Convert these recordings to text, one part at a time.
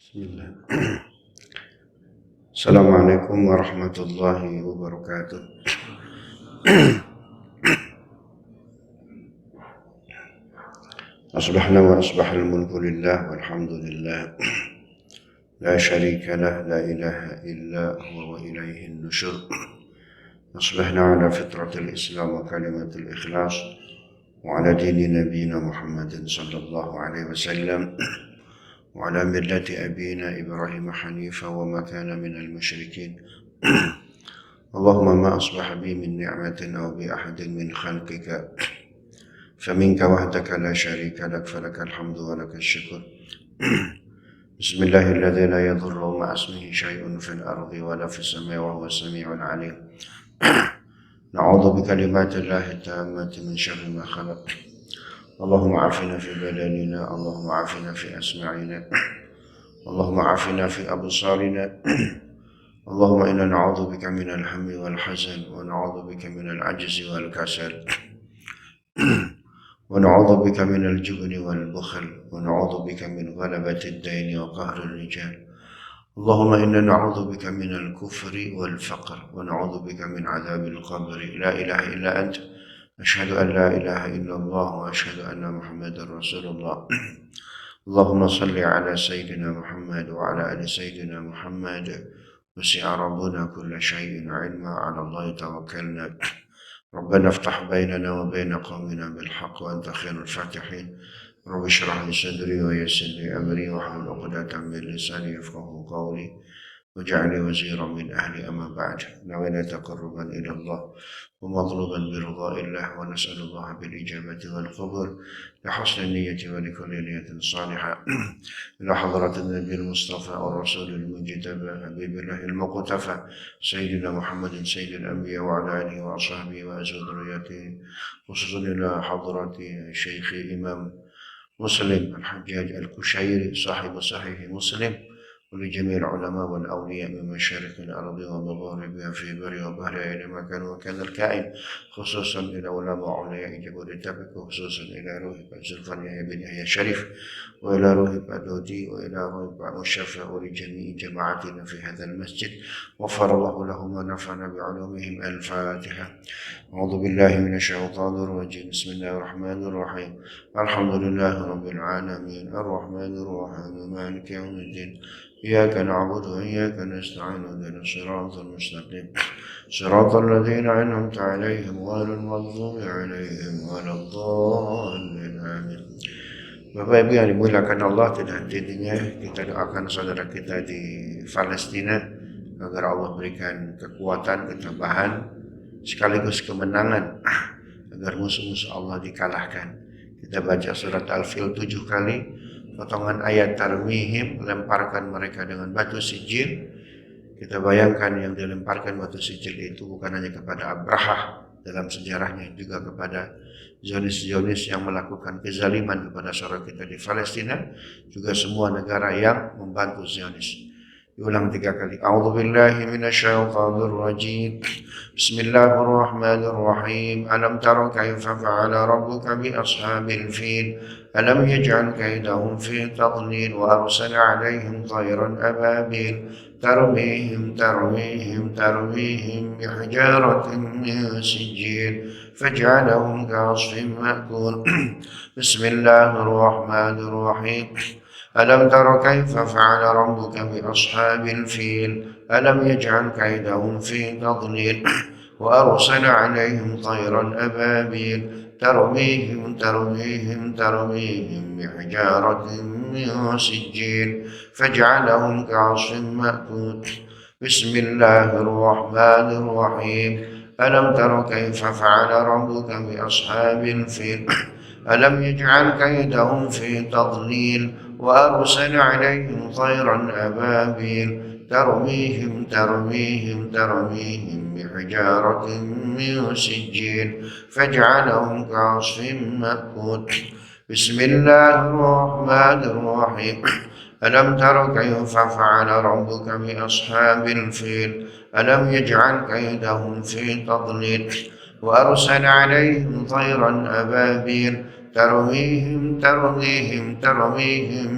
Bismillah. Assalamualaikum warahmatullahi wabarakatuh. Asbahna wa asbahal mulku lillah walhamdulillah. La syarika lah, la ilaha illa huwa wa ilaihin nusyur. Asbahna ala fitratil islam wa kalimatil ikhlas wa ala dini nabiyina Muhammadin sallallahu alaihi wasallam wa ala millati abina Ibrahim hanifa wa ma kana minal musyrikin. Allahumma ma asbaha bi min ni'matin aw bi ahadin min khalqika فمنك وحدك لا شريك لك فلك الحمد ولك الشكر. بسم الله الذي لا يضر مع اسمه شيء في الأرض ولا في السماء وهو السميع العليم. نعوذ بكلمات الله التامة من شر ما خلق. اللهم عافنا في بدننا، اللهم عافنا في أسماعنا، اللهم عافنا في أبصارنا. اللهم إنا نعوذ بك من الهم والحزن، ونعوذ بك من العجز والكسل، ونعوذ بك من الجبن والبخل، ونعوذ بك من غلبة الدين وقهر الرجال. اللهم إنا نعوذ بك من الكفر والفقر، ونعوذ بك من عذاب القبر. لا إله إلا أنت، أشهد أن لا إله إلا الله، وأشهد أن محمدا رسول الله. اللهم صل على سيدنا محمد وعلى آل سيدنا محمد. وسع ربنا كل شيء علما، على الله توكلنا. ربنا افتح بيننا وبين قومنا بالحق وأنت خير الفاتحين. رب اشرح لي صدري ويسر لي أمري واحلل عقدة من لساني يفقهوا قولي واجعل وزيرا من أهلي. أما بعد، نوينا تقربا إلى الله ومطلوبا برضاء الله، ونسأل الله بالإجابة والقبول لحسن النية ولكل نية صالحة. إلى حضرة النبي المصطفى والرسول المجتبى حبيب الله المقتفى سيدنا محمد سيد الأنبياء وعلى آله وأصحابه وذريته، خصوصا إلى حضرة شيخ إمام مسلم الحجاج الكشيري صاحب صحيح مسلم، ولجميع العلماء والأولياء من مشارق الأرض ومغاربها في بر وبحر أينما كانوا وكان الكائن، خصوصا إلى علماء علياء جبل وخصوصا إلى روح زلفان بن يحيى الشريف، وإلى روح دودي، وإلى روح مشفى، ولجميع جماعتنا في هذا المسجد. غفر الله لهم ونفعنا بعلومهم. الفاتحة. أعوذ بالله من الشيطان الرجيم. بسم الله الرحمن الرحيم. الحمد لله رب العالمين، الرحمن الرحيم، مالك يوم الدين، إياك نعبد وإياك نستعين، اهدنا الصراط المستقيم، صراط الذين أنعمت عليهم غير المغضوب عليهم ولا الضالين. آمين. Bapak Ibu yang dimuliakan Allah, tidak henti-hentinya kita doakan saudara kita di Palestina agar Allah berikan kekuatan, ketabahan, sekaligus kemenangan, agar musuh-musuh Allah dikalahkan. Kita baca surat Al-Fil 7 kali, potongan ayat tarmihim, lemparkan mereka dengan batu sijil. Kita bayangkan yang dilemparkan batu sijil itu bukan hanya kepada Abrahah dalam sejarahnya, juga kepada Zionis-Zionis yang melakukan kezaliman kepada saudara kita di Palestina, juga semua negara yang membantu Zionis. Diulang 3 kali. A'udzubillahi minasyaitonir rajim. Bismillahirrahmanirrahim. Alam tara kaifa fa'ala rabbuka bi ashabil fil. Alam yaj'al kaidahum fi tadlil wa arsala 'alaihim tayran ababil tarmihim bihijaratin min sijil فجعلهم كعصف مأكول. بسم الله الرحمن الرحيم. ألم تر كيف فعل ربك بأصحاب الفيل. ألم يجعل كيدهم في تضليل وأرسل عليهم طيرا أبابيل ترميهم بحجارة من سجيل فجعلهم كعصف مأكول. بسم الله الرحمن الرحيم. ألم تر كيف فعل ربك بأصحاب الفيل. ألم يجعل كيدهم في تضليل وأرسل عليهم طيرا أبابيل ترميهم بحجارة من سجيل فجعلهم كعصف مأكول. بسم الله الرحمن الرحيم. ألم تر كيف فعل ربك بأصحاب الفيل. ألم يجعل كيدهم في تضليل وأرسل عليهم طيرا أبابيل ترميهم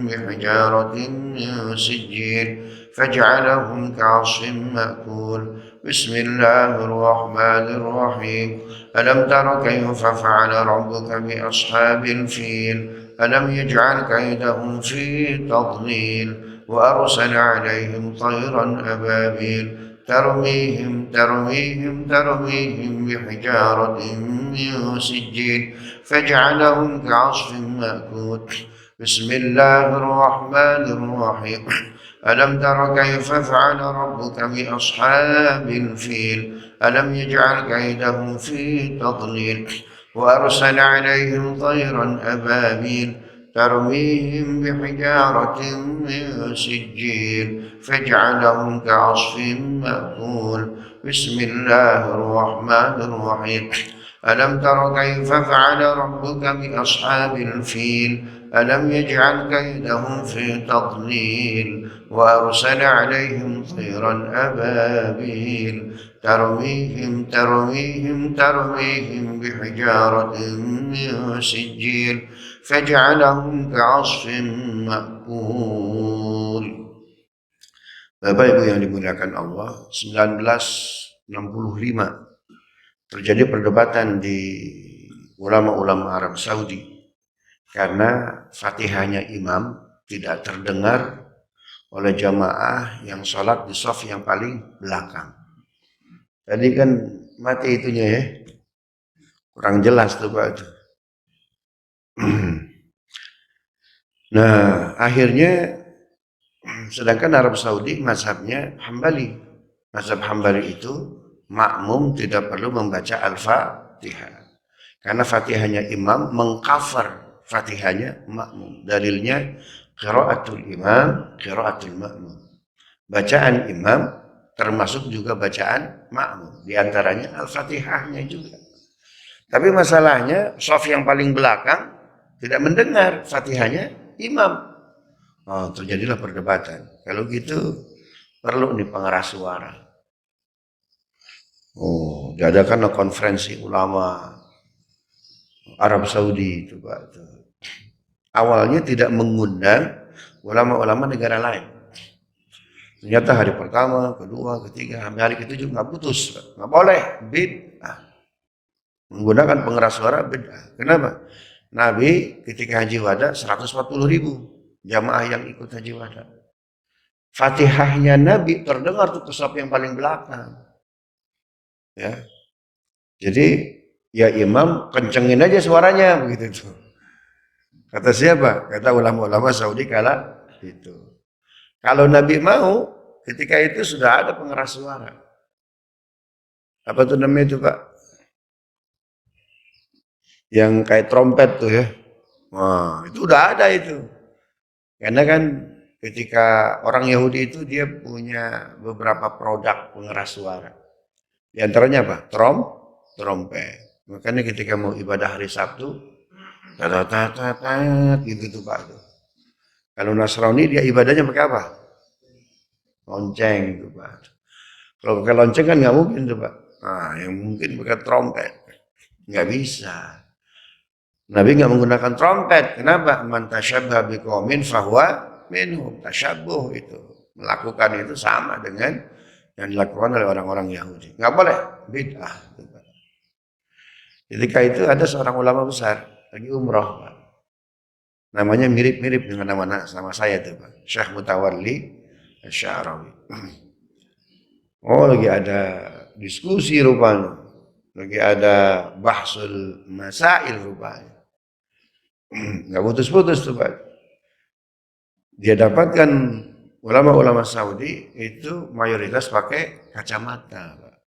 بحجارة من سجيل فجعلهم كعصف مأكول بسم الله الرحمن الرحيم ألم تر كيف فعل ربك بأصحاب الفيل ألم يجعل كيدهم في تضليل وأرسل عليهم طيرا أبابيل ترميهم بحجارة من سجيل فجعلهم كعصف مأكول بسم الله الرحمن الرحيم ألم تر كيف فعل ربك بأصحاب الفيل ألم يجعل كيدهم في تضليل وأرسل عليهم طيرا أبابيل ترميهم بحجارة من سجيل فجعلهم كعصف مأكول بسم الله الرحمن الرحيم ألم تر كيف فعل ربك بأصحاب الفيل ألم يجعل كيدهم في تضليل وأرسل عليهم طيرا أبابيل ترميهم بحجارة من سجيل فجعلهم كعصف مأكول. Bapak Ibu yang dimuliakan Allah, 1965 terjadi perdebatan di ulama-ulama Arab Saudi karena Fatihahnya imam tidak terdengar oleh jamaah yang sholat di shaf yang paling belakang. Tadi kan mati itunya ya, kurang jelas tuh Pak. Nah akhirnya sedangkan Arab Saudi mazhabnya Hambali. Mazhab Hambali itu makmum tidak perlu membaca Al-Fatihah. Karena Fatihahnya imam mengcover Fatihahnya makmum. Dalilnya qiraatul imam, qiraatul makmum. Bacaan imam termasuk juga bacaan makmum. Di antaranya Al-Fatihahnya juga. Tapi masalahnya shaf yang paling belakang tidak mendengar Fatihahnya imam. Oh, terjadilah perdebatan. Kalau gitu perlu nih pengeras suara. Oh, diadakan konferensi ulama Arab Saudi itu Pak. Awalnya tidak mengundang ulama-ulama negara lain. Ternyata hari pertama, kedua, ketiga, sampai hari ketujuh nggak putus, nggak boleh bid'ah. Menggunakan pengeras suara bid'ah. Kenapa? Nabi ketika haji wada 140.000 jamaah yang ikut haji wada. Fatihahnya Nabi terdengar tuh ke shaf yang paling belakang. Ya. Jadi ya imam kencengin aja suaranya begitu tuh. Kata siapa? Kata ulama-ulama Saudi kala itu. Kalau Nabi mau, ketika itu sudah ada pengeras suara. Apa tuh namanya itu Pak? Yang kayak trompet tuh ya. Wah, itu udah ada itu. Karena kan ketika orang Yahudi itu dia punya beberapa produk pengeras suara. Di antaranya apa? Trompet. Makanya ketika mau ibadah hari Sabtu, gitu tuh Pak. Kalau Nasrani dia ibadahnya pakai apa? Lonceng tuh Pak. Kalau pakai lonceng kan nggak mungkin tuh Pak. Nah, yang mungkin pakai trompet. Nggak bisa. Nabi nggak menggunakan trompet. Kenapa? Man tasyabbaha biqaumin fahuwa minhum. Tasyabbuh itu. Melakukan itu sama dengan yang dilakukan oleh orang-orang Yahudi. Nggak boleh. Bid'ah. Ketika itu ada seorang ulama besar. Lagi umroh Pak. Namanya mirip-mirip dengan nama saya tuh Pak. Syekh Mutawalli Asy-Sya'rawi. Oh lagi ada diskusi rupanya. Lagi ada bahsul masail rupanya. Nggak putus-putus tuh Pak. Dia dapatkan ulama-ulama Saudi itu mayoritas pakai kacamata Pak.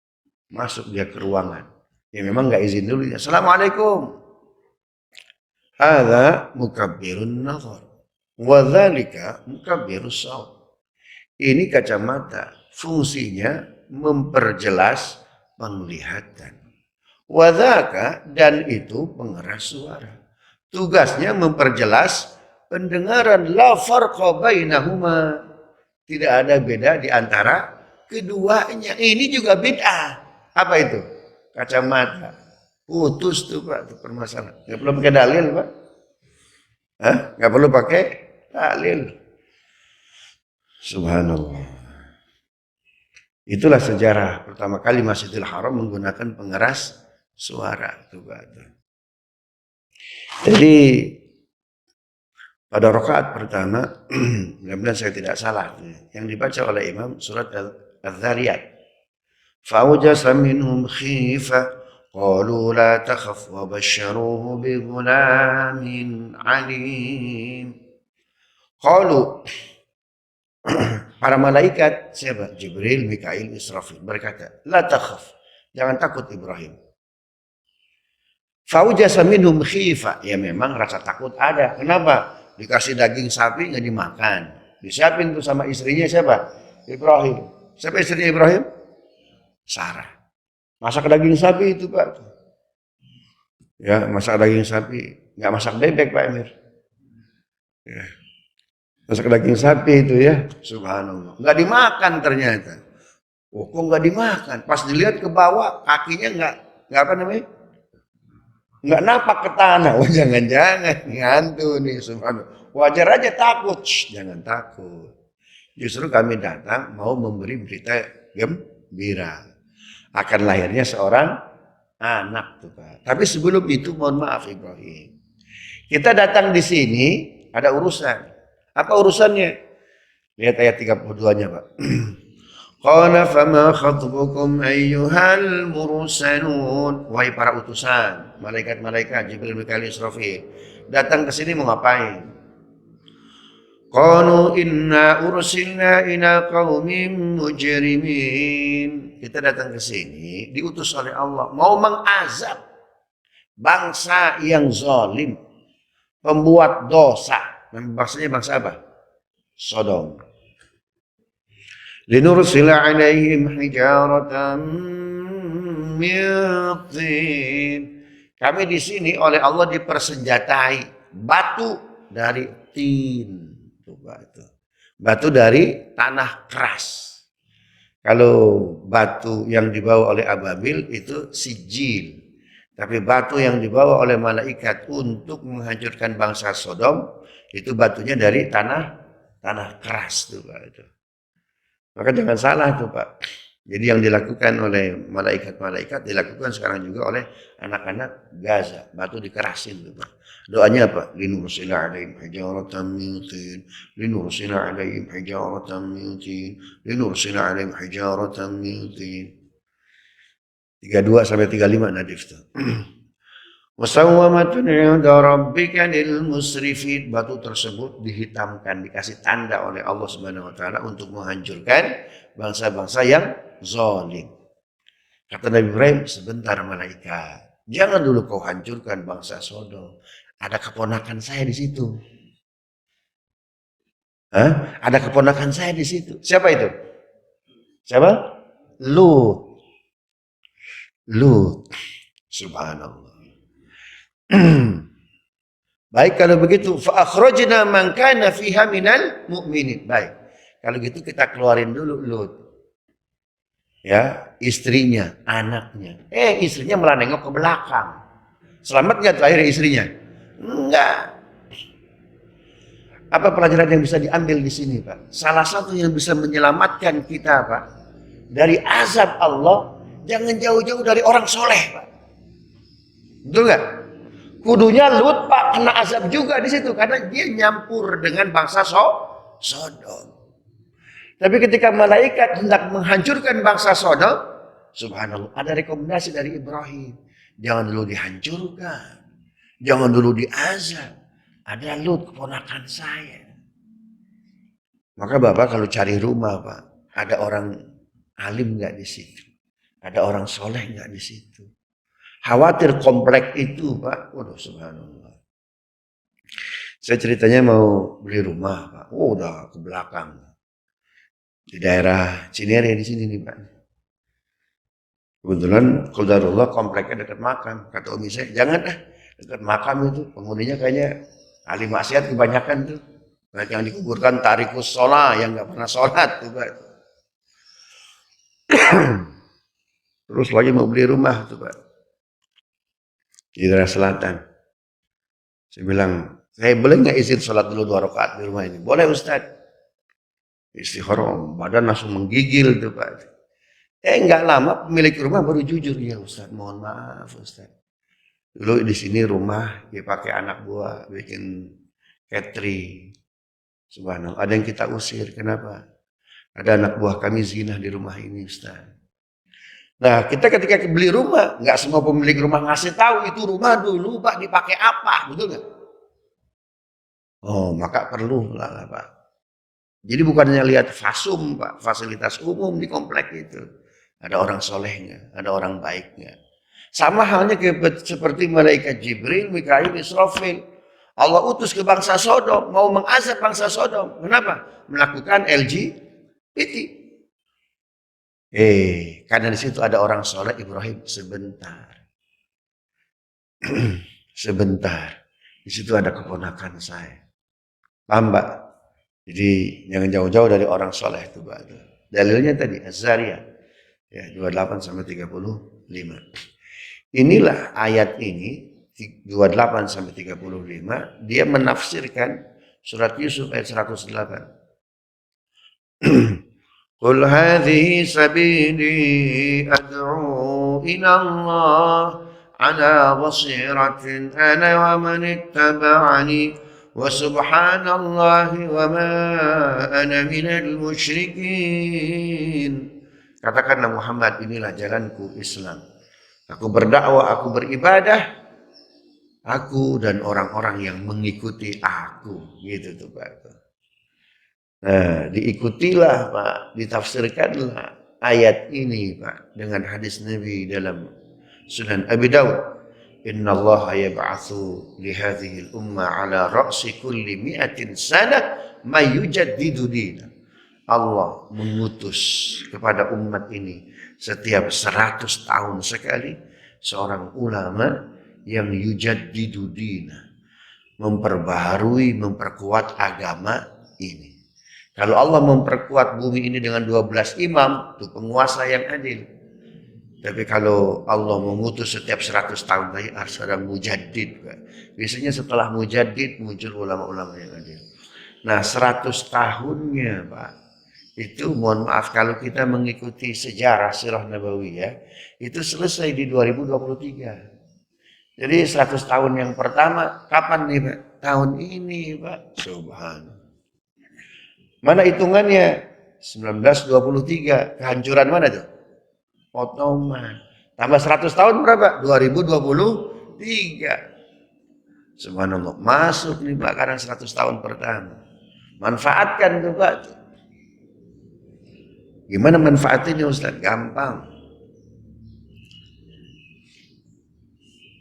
Masuk dia ke ruangan. Ya memang nggak izin dulu. Assalamualaikum. Hadza mukabbirun nazar. Wa dzalika mukabbirus shaut. Ini kacamata fungsinya memperjelas penglihatan. Wa dzaka dan itu pengeras suara. Tugasnya memperjelas pendengaran. La farqa bainahuma. Tidak ada beda di antara keduanya. Ini juga bid'ah. Apa itu? Kacamata. Putus tuh Pak, itu permasalahan. Nggak perlu pakai dalil Pak. Hah? Nggak perlu pakai dalil. Subhanallah. Itulah sejarah pertama kali Masjidil Haram menggunakan pengeras suara. Tuh, Pak. Jadi pada rakaat pertama, mudah-mudahan saya tidak salah, yang dibaca oleh imam surat Al-Dzariyat. Fa'awjasa minhum khifah, qalu la takhaf wa basyaruhu bi ghulamin alim. Qalu, para malaikat siapa? Jibril, Mikail, Israfil berkata, la takhaf, jangan takut Ibrahim. Fa'awjasa minhum khifah, ya memang rasa takut ada. Kenapa? Dikasih daging sapi nggak dimakan. Disiapin tuh sama istrinya siapa? Ibrahim. Siapa istrinya Ibrahim? Sarah. Masak daging sapi itu Pak. Ya, masak daging sapi. Nggak masak bebek Pak Emir. Ya. Masak daging sapi itu ya. Subhanallah. Nggak dimakan ternyata. Oh, kok nggak dimakan? Pas dilihat ke bawah, kakinya nggak apa namanya? Nggak napak ke tanah. Oh jangan-jangan ngantuk nih subhanallah. Wajar aja takut. Jangan takut. Justru kami datang mau memberi berita gembira. Akan lahirnya seorang anak tuh Pak. Tapi sebelum itu mohon maaf Ibrahim. Kita datang di sini ada urusan. Apa urusannya? Lihat ayat 32-nya Pak. Qala fama khatbukum ayyuhal mursalun. Wahai para utusan, malaikat-malaikat Jibril, Mikail, Israfil, datang ke sini mau ngapain? Qalu inna ursilna ila qaumin mujrimin. Kita datang ke sini diutus oleh Allah mau mengazab bangsa yang zalim, pembuat dosa. Maksudnya bangsa apa? Sodom. Linursila alaihim hijaratan min tin. Kami di sini oleh Allah dipersenjatai batu dari tin. Batu dari tanah keras. Kalau batu yang dibawa oleh ababil itu sijil. Tapi batu yang dibawa oleh malaikat untuk menghancurkan bangsa Sodom itu batunya dari tanah keras tuh Pak itu. Maka jangan salah tuh Pak. Jadi yang dilakukan oleh malaikat-malaikat dilakukan sekarang juga oleh anak-anak Gaza. Batu dikerasin tuh Pak. Doanya apa? Linursila alaihim hijaratan min tin. Linursila alaihim hijaratan min tin. Linursila alaihim hijaratan min tin. 32 sampai 35 nadif tuh. Wasawwamatun 'inda rabbika lil musrifin. Batu tersebut dihitamkan, dikasih tanda oleh Allah Subhanahu wa taala untuk menghancurkan bangsa-bangsa yang zalim. Kata Nabi Ibrahim, sebentar malaikat. Jangan dulu kau hancurkan bangsa Sodom. Ada keponakan saya di situ. Hah? Ada keponakan saya di situ. Siapa itu? Siapa? Lut. Subhanallah. Baik kalau begitu fa akhrajna man kana fiha minal mu'minin. Baik. Kalau gitu kita keluarin dulu Lut. Ya, istrinya, anaknya. Istrinya malah nengok ke belakang. Selamat enggak terakhir istrinya? Enggak. Apa pelajaran yang bisa diambil di sini, Pak? Salah satu yang bisa menyelamatkan kita, Pak, dari azab Allah, jangan jauh-jauh dari orang soleh, Pak. Betul nggak? Kudunya Lut Pak kena azab juga di situ karena dia nyampur dengan bangsa Sodom. Tapi ketika malaikat hendak menghancurkan bangsa Sodom, subhanallah, ada rekomendasi dari Ibrahim. Jangan dulu dihancurkan. Jangan dulu diazab. Ada Lut keponakan saya. Maka Bapak kalau cari rumah Pak, ada orang alim nggak di situ? Ada orang soleh nggak di situ? Khawatir komplek itu Pak. Waduh subhanallah. Saya ceritanya mau beli rumah Pak. Oh udah ke belakang. Di daerah Cinere di sini nih Pak. Kebetulan qadarullah kompleknya dekat makam. Kata umi saya, jangan dekat makam itu. Penghuninya kayaknya ahli maksiat kebanyakan tuh. Banyak yang dikuburkan tarikus sholat yang nggak pernah sholat tuh Pak. Terus lagi mau beli rumah tuh Pak. di daerah selatan. Saya bilang, saya boleh nggak izin sholat dulu 2 rakaat di rumah ini? Boleh Ustaz. Istikharah, badan langsung menggigil tuh Pak. Nggak lama pemilik rumah baru jujur, ya Ustaz, mohon maaf Ustaz. Dulu di sini rumah dipakai anak buah bikin catering. Subhanallah, ada yang kita usir. Kenapa? Ada anak buah kami zina di rumah ini Ustaz. Nah, kita ketika beli rumah, nggak semua pemilik rumah ngasih tahu itu rumah dulu Pak dipakai apa, betul nggak? Oh, maka perlu lah Pak. Jadi bukannya lihat fasum Pak, fasilitas umum di komplek itu. Ada orang solehnya, ada orang baiknya. Sama halnya seperti malaikat Jibril, Mikail, Israfil. Allah utus ke bangsa Sodom, mau mengazab bangsa Sodom. Kenapa? Melakukan LGBT. Karena di situ ada orang soleh, Ibrahim, sebentar. Sebentar. Di situ ada keponakan saya. Paham Pak? Jadi jangan jauh-jauh dari orang soleh itu Pak. Dalilnya tadi, Az-Zariyah. Ya, 28 sampai 35. Inilah ayat ini, 28 sampai 35, dia menafsirkan surat Yusuf ayat 108. Qul hadhihi sabili ad'u ila Allah ala basiratin ana wa man ittaba'ani wa subhanallahi wa ma ana minal musyrikin. Katakanlah Muhammad, inilah jalanku Islam. Aku berdakwah, aku beribadah, aku dan orang-orang yang mengikuti aku. Gitu tuh Pak. Nah, diikutilah Pak, ditafsirkanlah ayat ini Pak dengan hadis Nabi dalam Sunan Abi Dawud. Inna Allah yab'atsu li hadhihi al-umma ala ra'si kulli mi'atin sanah may yujaddidu dinah. Allah mengutus kepada umat ini setiap 100 tahun sekali seorang ulama yang yujaddidu dinah, memperbaharui, memperkuat agama ini. Kalau Allah memperkuat bumi ini dengan 12 imam, itu penguasa yang adil. Tapi kalau Allah mengutus setiap 100 tahun lagi harus ada mujaddid. Biasanya setelah mujaddid muncul ulama-ulama yang adil. Nah 100 tahunnya Pak, itu mohon maaf kalau kita mengikuti sejarah Sirah Nabawiyah, itu selesai di 2023. Jadi 100 tahun yang pertama, kapan nih Pak? Tahun ini Pak. Subhanallah. Mana hitungannya? 1923. Kehancuran mana tuh? Ottoman. Tambah 100 tahun berapa? 2023. Subhanallah. Masuk nih Pak karena 100 tahun pertama. Manfaatkan tuh Pak. Gimana manfaatinnya Ustaz? Gampang.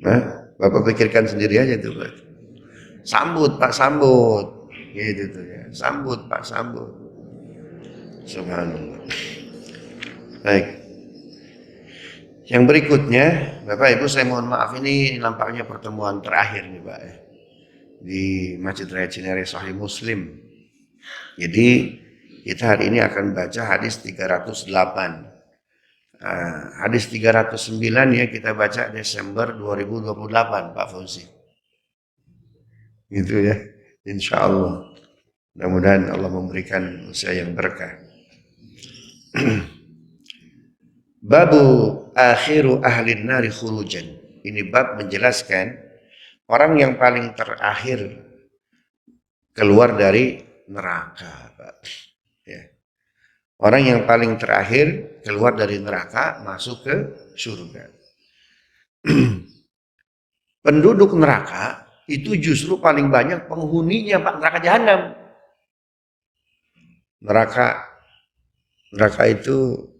Nah, Bapak pikirkan sendiri aja tuh Pak. Sambut Pak, sambut. Gitu tuh ya. Sambut Pak, sambut. Subhanallah. Baik. Yang berikutnya, Bapak Ibu saya mohon maaf, ini nampaknya pertemuan terakhir nih Pak ya, di Masjid Raya Cinere Sahih Muslim. Jadi kita hari ini akan baca hadis 308. Hadis 309 ya kita baca Desember 2028 Pak Fauzi. Gitu ya, insya Allah. Mudah-mudahan Allah memberikan usia yang berkah. Babu akhiru ahlin nari khurujan. Ini bab menjelaskan orang yang paling terakhir keluar dari neraka. Ya. Orang yang paling terakhir keluar dari neraka masuk ke surga. Penduduk neraka itu justru paling banyak penghuninya Pak, neraka jahanam. Neraka itu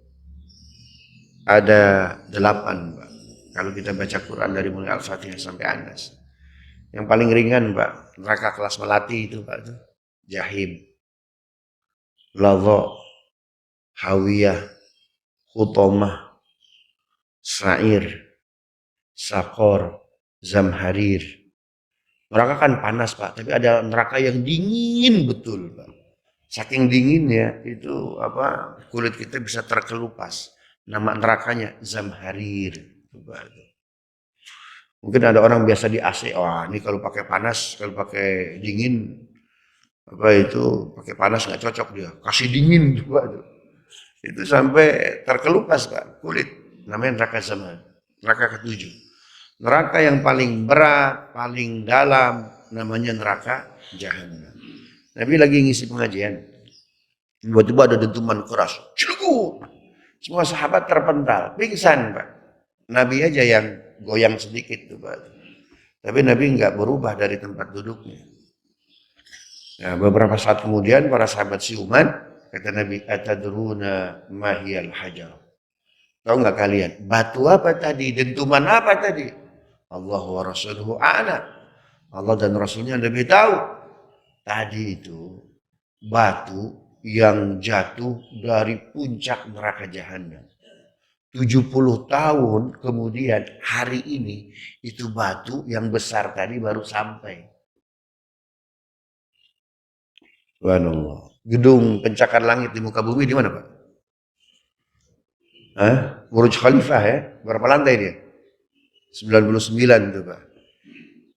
ada 8 Pak. Kalau kita baca Quran dari mulai Al-Fatihah sampai An-Nas. Yang paling ringan Pak, neraka kelas melati itu Pak. Jahim, Ladha, Hawiyah, Hutomah, Sa'ir, Sakor, Zamharir. Neraka kan panas Pak, tapi ada neraka yang dingin betul Pak. Saking dinginnya itu kulit kita bisa terkelupas. Nama nerakanya Zamharir. Mungkin ada orang biasa di AC, wah ini kalau pakai panas, kalau pakai dingin, apa itu pakai panas nggak cocok dia, kasih dingin juga itu. Itu sampai terkelupas Pak, kulit. Namanya neraka zaman, neraka ketujuh. Neraka yang paling berat, paling dalam, namanya neraka jahanam. Nabi lagi ngisi pengajian, tiba-tiba ada dentuman keras, celupuk. Semua sahabat terpental, pingsan Pak. Nabi aja yang goyang sedikit tuh Pak. Tapi Nabi nggak berubah dari tempat duduknya. Nah, beberapa saat kemudian para sahabat siuman, kata Nabi, atadruna mahiyal hajar. Tahu nggak kalian? Batu apa tadi? Dentuman apa tadi? Allah wa rasuluhu a'lam. Allah dan Rasulnya lebih tahu. Tadi itu batu yang jatuh dari puncak neraka jahanam. 70 tahun kemudian hari ini itu batu yang besar tadi baru sampai. Subhanallah. Gedung pencakar langit di muka bumi di mana Pak? Burj Khalifah ya? Berapa lantai dia? 99 itu Pak.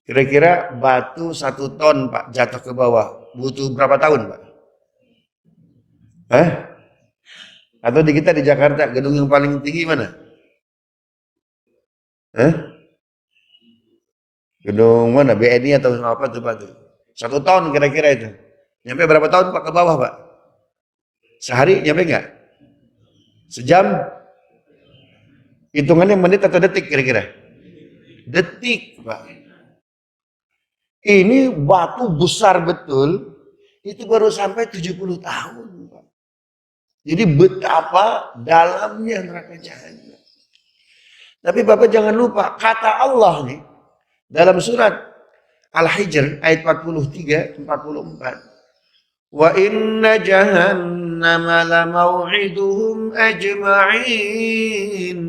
Kira-kira batu 1 ton Pak jatuh ke bawah butuh berapa tahun Pak? Atau di kita di Jakarta gedung yang paling tinggi mana? Gedung mana? BNI atau apa tuh Pak? 1 ton kira-kira itu. Nyampe berapa tahun Pak ke bawah Pak? Sehari nyampe nggak? Sejam? Hitungannya menit atau detik kira-kira? Detik Pak. Ini batu besar betul, itu baru sampai 70 tahun Pak. Jadi betapa dalamnya neraka jahanam. Tapi Bapak jangan lupa, kata Allah nih, dalam surat Al-Hijr ayat 43-44. Wa inna jahannama lamau'iduhum ajma'in.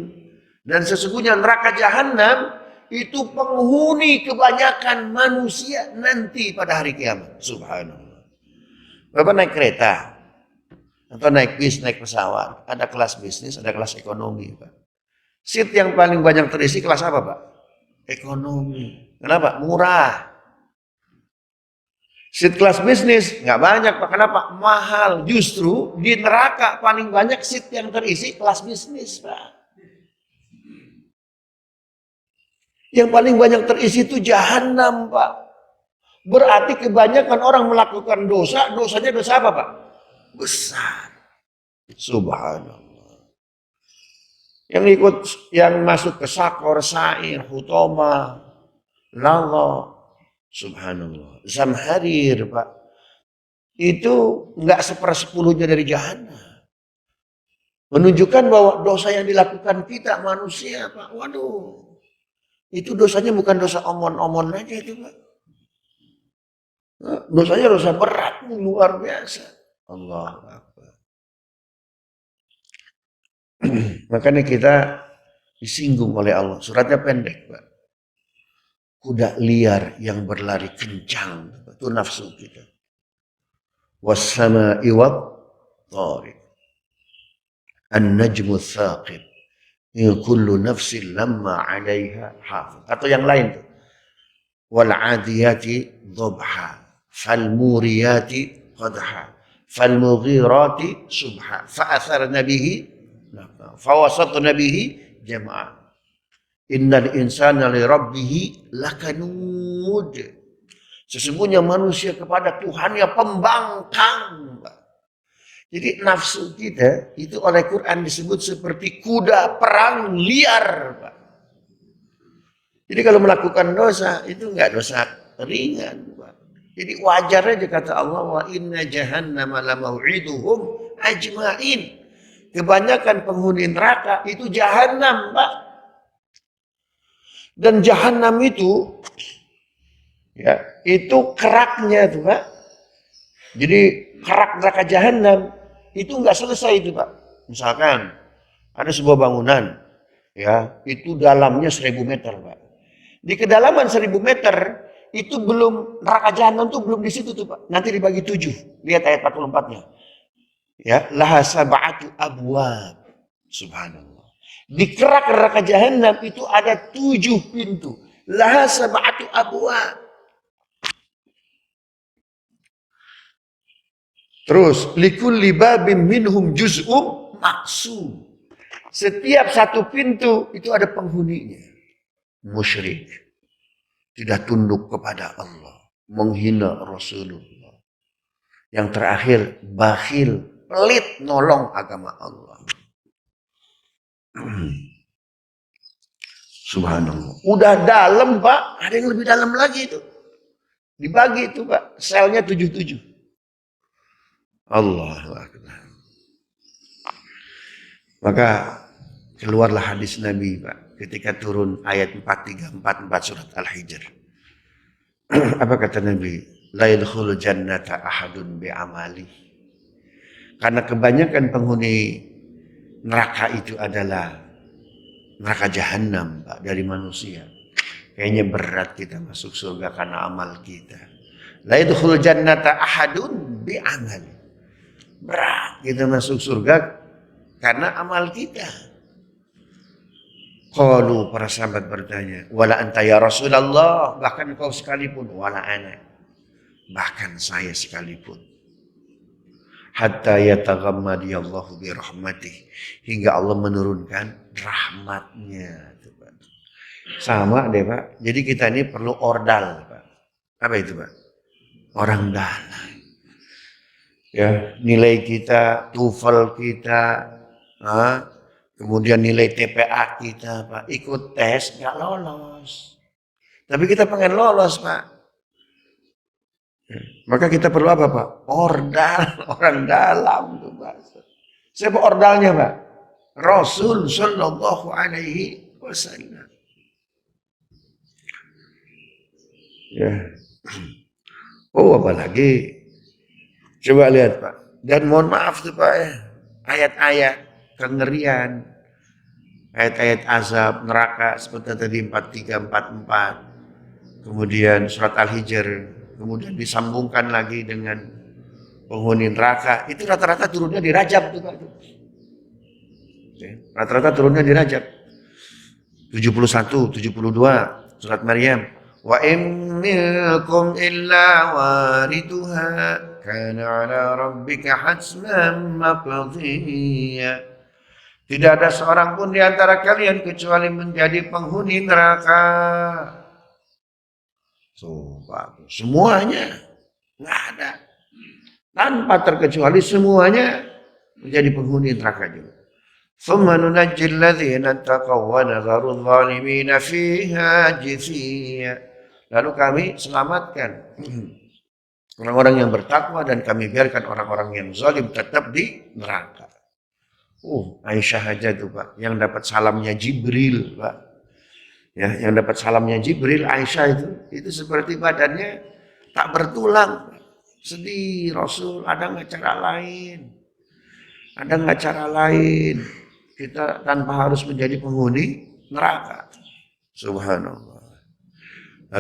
Dan sesungguhnya neraka jahanam itu penghuni kebanyakan manusia nanti pada hari kiamat. Subhanallah. Bapak naik kereta atau naik bis, naik pesawat, ada kelas bisnis, ada kelas ekonomi, Pak. Seat yang paling banyak terisi kelas apa, Pak? Ekonomi. Kenapa? Murah. Seat kelas bisnis nggak banyak, Pak. Kenapa? Mahal. Justru di neraka paling banyak seat yang terisi kelas bisnis, Pak. Yang paling banyak terisi itu jahanam, Pak. Berarti kebanyakan orang melakukan dosa, dosanya dosa apa, Pak? Besar. Subhanallah. Yang ikut, yang masuk ke sakor, sa'ir, hutoma, lala, subhanallah. Zamharir, Pak. Itu enggak 1/10 dari jahanam. Menunjukkan bahwa dosa yang dilakukan kita manusia, Pak. Waduh. Itu dosanya bukan dosa omon-omon aja itu Pak. Dosanya dosa berat, luar biasa. Allah Akbar. Makanya kita disinggung oleh Allah. Suratnya pendek Pak. Kuda liar yang berlari kencang. Itu nafsu kita. Was-sama'i wat-thariq. An-najmu tsaqib. Kullu nafsin lamma 'alaiha hafiz. Atau yang lain tuh. Wal 'adiyati dhabha, fal muriyati qadha, fal mughirati subha, fa atharna bihi fa wasatna bihi jam'a. Innal insana li rabbih lakanud. Sesungguhnya manusia kepada Tuhannya pembangkang. Jadi nafsu kita itu oleh Quran disebut seperti kuda perang liar, Pak. Jadi kalau melakukan dosa itu enggak dosa ringan, Pak. Jadi wajar aja kata Allah, wa inna jahannama lamau'iduhum ajma'in. Kebanyakan penghuni neraka itu jahanam, Pak. Dan jahanam itu ya, itu keraknya tuh, Pak. Jadi kerak neraka jahanam itu enggak selesai itu Pak. Misalkan ada sebuah bangunan, ya itu dalamnya 1000 meter Pak. Di kedalaman 1000 meter itu belum, neraka jahanam itu belum di situ tuh Pak. Nanti dibagi 7. Lihat ayat 44-nya. Ya, laha sab'atu abwab. Subhanallah. Di kerak neraka jahanam itu ada 7 pintu. Laha sab'atu abwab. Terus likulli babin minhum juz'um maksum. Setiap satu pintu itu ada penghuninya. Musyrik. Tidak tunduk kepada Allah. Menghina Rasulullah. Yang terakhir, bakhil, pelit nolong agama Allah. Subhanallah. Udah dalam, Pak. Ada yang lebih dalam lagi itu. Dibagi itu, Pak. Selnya 77. Allahu Akbar. Maka keluarlah hadis Nabi, Pak. Ketika turun ayat 4344 surat Al-Hijr. Apa kata Nabi? La yadkhulul jannata ahadun bi'amali. Karena kebanyakan penghuni neraka itu adalah neraka jahanam, Pak, dari manusia. Kayaknya berat kita masuk surga karena amal kita. La yadkhulul jannata ahadun bi'amali. Berat kita masuk surga karena amal kita. Qalu, para sahabat bertanya, wala anta ya Rasulullah, bahkan kau sekalipun, wala ana, bahkan saya sekalipun. Hatta yataghammadi Allahu bi rahmatih, hingga Allah menurunkan rahmatnya. Sama deh, Pak. Jadi kita ini perlu ordal, Pak. Apa itu, Pak? Orang dalam. Ya, nilai kita, TOEFL kita, kemudian nilai TPA kita, Pak, ikut tes nggak lolos. Tapi kita pengen lolos, Pak. Maka kita perlu apa, Pak? Ordal, orang dalam tuh, Pak. Siapa ordalnya, Pak? Rasul Shallallahu Alaihi Wasallam. Ya. Oh, apalagi? Coba lihat, Pak. Dan mohon maaf tuh, Pak, ya. Ayat-ayat kengerian, ayat-ayat azab neraka seperti tadi 4344, kemudian surat Al-Hijr, kemudian disambungkan lagi dengan penghuni neraka, itu rata-rata turunnya di Rajab tuh, Pak. Rata-rata turunnya di Rajab. 71, 72 surat Maryam. Wa in minkum illa wariduha kana ala rabbika hatman maqdiyya. Tidak ada seorang pun di antara kalian kecuali menjadi penghuni neraka. Pak, semuanya nggak ada. Tanpa terkecuali semuanya menjadi penghuni neraka juga. Thumma nunajjil ladzina taqaw wa nadharu adh-dhalimina fiha jithiya. Lalu kami selamatkan orang-orang yang bertakwa dan kami biarkan orang-orang yang zalim tetap di neraka. Aisyah aja tuh, Pak, yang dapat salamnya Jibril, Pak. Ya, yang dapat salamnya Jibril, Aisyah itu seperti badannya tak bertulang. Sedih, Rasul, ada nggak cara lain? Ada nggak cara lain? Kita tanpa harus menjadi penghuni neraka. Subhanallah.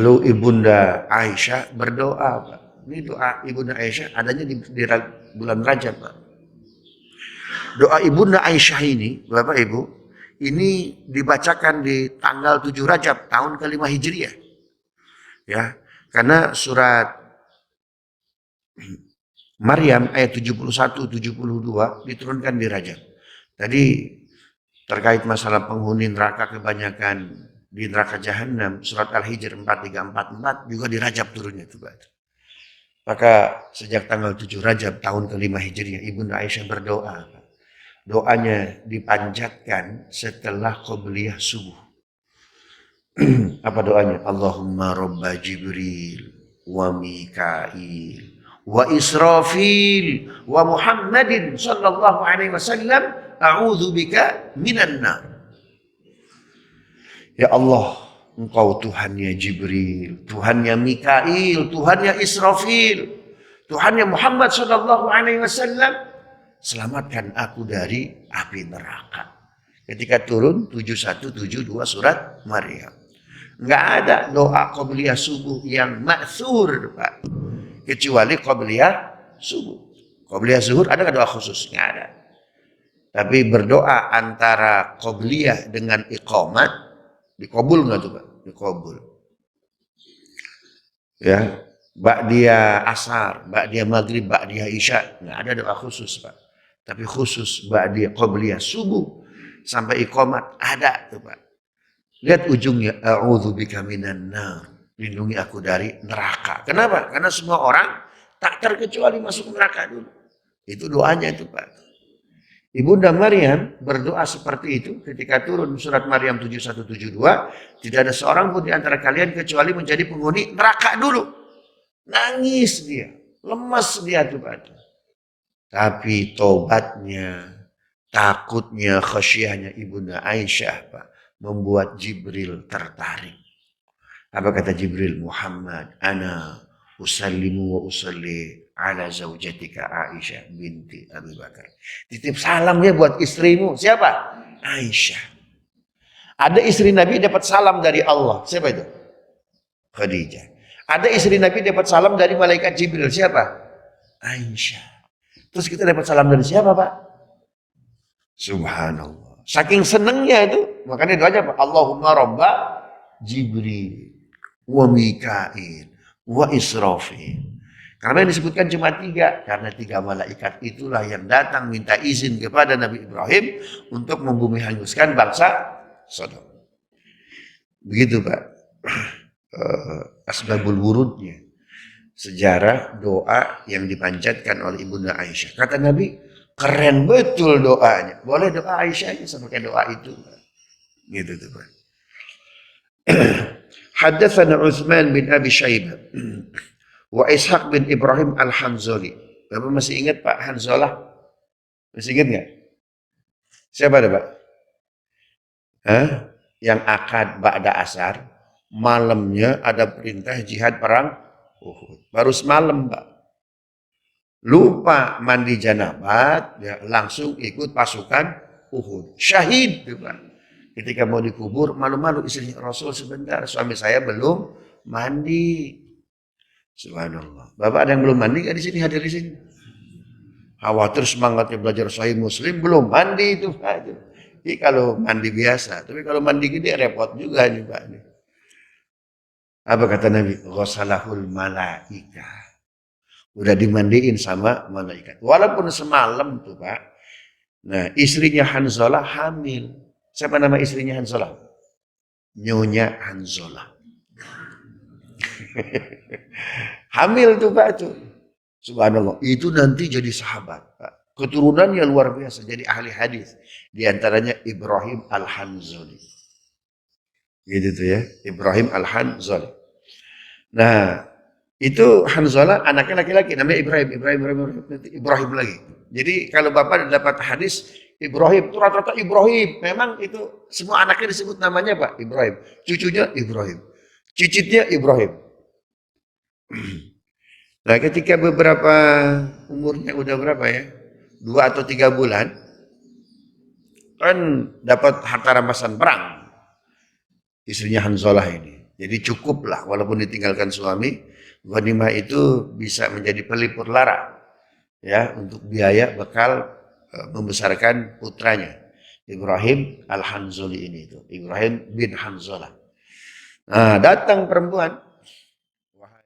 Lalu Ibunda Aisyah berdoa, Pak. Ini doa Ibunda Aisyah adanya di bulan Rajab, Pak. Doa Ibunda Aisyah ini, Bapak Ibu, ini dibacakan di tanggal 7 Rajab tahun ke-5 Hijriah. Ya, karena surat Maryam ayat 71 72 diturunkan di Rajab. Tadi terkait masalah penghuni neraka kebanyakan di neraka jahanam, surat Al-Hijr 4344 juga di Rajab turunnya itu, Pak. Maka sejak tanggal 7 Rajab tahun ke-5 Hijriah, Ibunda Aisyah berdoa. Doanya dipanjatkan setelah qobliyah subuh. Apa doanya? Allahumma robba Jibril wa Mikail wa Israfil wa Muhammadin sallallahu alaihi wasallam a'udzu bika minan nar. Ya Allah, Engkau Tuhannya Jibril, Tuhannya Mikail, Tuhannya Israfil, Tuhannya Muhammad sallallahu alaihi wasallam, selamatkan aku dari api neraka. Ketika turun 7172 surat Maryam. Enggak ada doa qobliyah subuh yang ma'thur, Pak. Kecuali qobliyah subuh. Qobliyah zuhur ada doa khusus? Enggak ada. Tapi berdoa antara qobliyah dengan iqamah dikabul nggak tuh, Pak? Dikabul. Ya, ba'diyah asar, ba'diyah maghrib, ba'diyah isya, nggak ada doa khusus Pak. Tapi khusus ba'diyah qobliyah subuh sampai iqamat ada tuh Pak. Lihat ujungnya, a'udzubika minan nar. Lindungi aku dari neraka. Kenapa? Karena semua orang tak terkecuali masuk neraka dulu. Itu doanya itu Pak. Ibunda Maryam berdoa seperti itu ketika turun surat Maryam 7172, tidak ada seorang pun di antara kalian kecuali menjadi penghuni neraka dulu. Nangis dia, lemas dia tuh Pak. Tapi tobatnya, takutnya, khasyahnya Ibunda Aisyah Pak, membuat Jibril tertarik. Apa kata Jibril? Muhammad, ana usallimu wa usalli ala zaujatika Aisyah binti Abu Bakar. Titip salam ya buat istrimu. Siapa? Aisyah. Ada istri Nabi dapat salam dari Allah. Siapa itu? Khadijah. Ada istri Nabi dapat salam dari malaikat Jibril. Siapa? Aisyah. Terus kita dapat salam dari siapa Pak? Subhanallah. Saking senengnya itu. Makanya doanya apa? Allahumma robba Jibril wa Mikail wa Israfil. Karena yang disebutkan cuma 3. Karena 3 malaikat itulah yang datang minta izin kepada Nabi Ibrahim untuk membumi hanguskan bangsa Sodom. Begitu Pak. Asbabul wurudnya. Sejarah doa yang dipanjatkan oleh Ibunda Aisyah. Kata Nabi, keren betul doanya. Boleh doa Aisyah sama kayak doa itu. Gitu tuh Pak. Haddatsana Utsman bin Abi Syaibah wa Ishaq bin Ibrahim Al-Hanzali. Bapak masih ingat Pak Hanzalah? Masih ingat nggak? Siapa ada Pak? Hah? Yang akad ba'da asar, malamnya ada perintah jihad perang Uhud. Baru semalam Pak. Lupa mandi janabat, ya, langsung ikut pasukan Uhud. Syahid tuh Pak. Ketika mau dikubur, malu-malu istrinya Rasul sebentar. Suami saya belum mandi. Subhanallah. Bapak ada yang belum mandi gak di sini, hadir di sini? Khawatir semangatnya belajar Sahih Muslim belum mandi itu Pak. Ini kalau mandi biasa, tapi kalau mandi gede repot juga nih Pak. Apa kata Nabi? Ghasalahul malaika. Udah dimandiin sama malaikat. Walaupun semalam tuh Pak. Nah, istrinya Hanzalah hamil. Siapa nama istrinya Hanzalah? Nyonya Hanzalah. Hamil tuh Pak tuh. Subhanallah. Itu nanti jadi sahabat Pak. Keturunannya luar biasa. Jadi ahli hadis. Di antaranya Ibrahim Al-Hanzali. Gitu tuh ya. Ibrahim Al-Hanzali. Nah, itu Hanzalah anaknya laki-laki. Namanya Ibrahim lagi. Jadi kalau Bapak dapat hadis Ibrahim, itu rata-rata Ibrahim. Memang itu semua anaknya disebut namanya Pak. Ibrahim. Cucunya Ibrahim. Cicitnya Ibrahim. Nah ketika beberapa umurnya udah berapa ya? 2 atau 3 bulan. Kan dapat harta rampasan perang. Istrinya Hanzalah ini. Jadi cukup lah walaupun ditinggalkan suami. Ghanimah itu bisa menjadi pelipur lara. Ya, untuk biaya bekal membesarkan putranya. Ibrahim Al-Hanzali ini itu. Ibrahim bin Hanzalah. Nah datang perempuan.